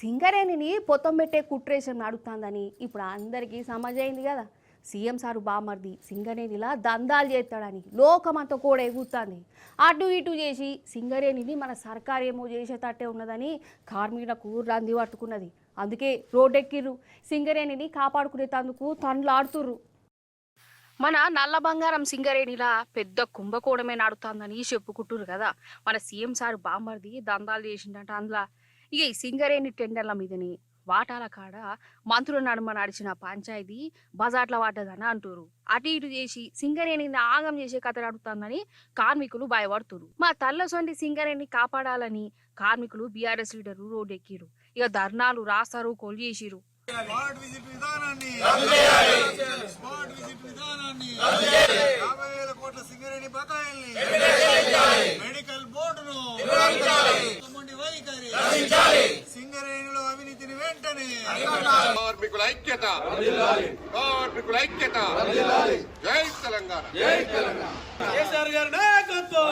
సింగరేణిని పొత్తం పెట్టే కుట్రేషన్ నడుస్తుందని ఇప్పుడు అందరికీ సమాజమైంది కదా. సీఎం సారు బామర్ది సింగరేణిలా దందాలు చేస్తాడని లోకమంతా కూడా ఎగురుతుంది. అటు ఇటు చేసి సింగరేణిని మన సర్కారు ఏమో చేసేటట్టే ఉన్నదని కార్మికులకు రంది పట్టుకున్నది. అందుకే రోడ్డెక్కిర్రు, సింగరేణిని కాపాడుకునేందుకు తన్నులాడుతుర్రు. మన నల్ల బంగారం సింగరేణిలా పెద్ద కుంభకోణమే నడుతుందని చెప్పుకుంటున్నారు కదా. మన సీఎం సారు బామర్ది దందాలు చేసిండట. అందులో ఇక ఈ సింగరేణి టెండర్ల మీదని వాటాల కాడ మంత్రుల నడుమ నడిచిన పంచాయతీ బజార్ల వాటదని అంటారు. అటు ఇటు చేసి సింగరేణిని ఆగం చేసే కథ నడుతుందని కార్మికులు భయపడుతున్నారు. మా తల్లసొంటి సింగరేణిని కాపాడాలని కార్మికులు బీఆర్ఎస్ లీడర్లు రోడ్డెక్కిరు. ఇక ధర్నాలు రాస్తారు, కొలు చేసిరు. సింగరేణిలో అవినీతిని వెంటనే కార్మికుల ఐక్యత, కార్మికుల ఐక్యత. జై తెలంగాణ, జై తెలంగాణ. కేసీఆర్ గారి నాయకత్వం.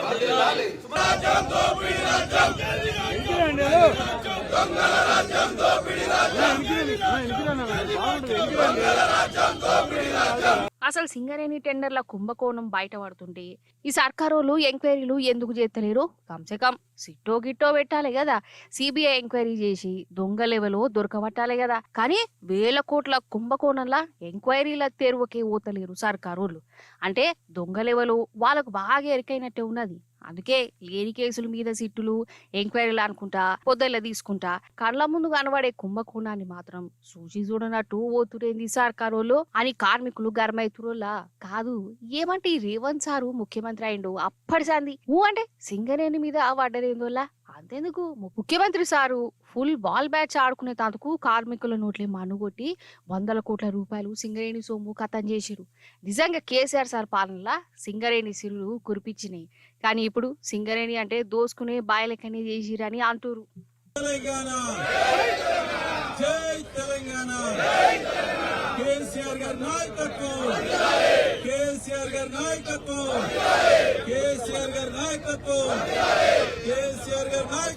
అసలు సింగరేణి టెండర్ల కుంభకోణం బయటపడుతుంటే ఈ సర్కారోళ్ళు ఎంక్వైరీలు ఎందుకు చేస్తలేరు? కమ్సే కమ్ సిట్టో గిట్టో పెట్టాలి కదా. సిబిఐ ఎంక్వైరీ చేసి దొంగ లెవెలో దొరకబట్టాలి కదా. కానీ 1000 కోట్ల కుంభకోణంలా ఎంక్వైరీల తెరువుకే ఓతలేరు సర్కారోళ్ళు. అంటే దొంగ లెవెలు వాళ్ళకు బాగా ఎరికైనట్టే ఉన్నది. అందుకే లేని కేసుల మీద సిట్టులు, ఎంక్వైరీలు అనుకుంటా పొద్దుల తీసుకుంటా కళ్ళ ముందు కనబడే కుంభకోణాన్ని మాత్రం సూచి చూడనట్టు ఓతురేంది సర్కారోళ్ళు అని కార్మికులు గర్మైతురోలా కాదు. ఏమంటే ఈ రేవంత్ సారు ముఖ్యమంత్రి అయిండు అప్పటి సంది అంటే సింగరేణి మీద పడ్డరేందోలా. అంతేందుకు ముఖ్యమంత్రి సారు ఫుల్ బాల్ బ్యాచ్ ఆడుకునే తాందుకు కార్మికుల నోట్లే మనుగొట్టి 100 కోట్ల రూపాయలు సింగరేణి సొమ్ము కథం చేసిరు. నిజంగా కేసీఆర్ సార్ పాలనలా సింగరేణి సిరులు కురిపించినాయి. కానీ ఇప్పుడు సింగరేణి అంటే దోసుకునే బాయలెక్కనే చేసిరని అంటారు. కేసీఆర్ గారి నాయకత్వం, కేసీఆర్ గారి నాయకత్వం, కేసీఆర్ గారి నాయకత్వం.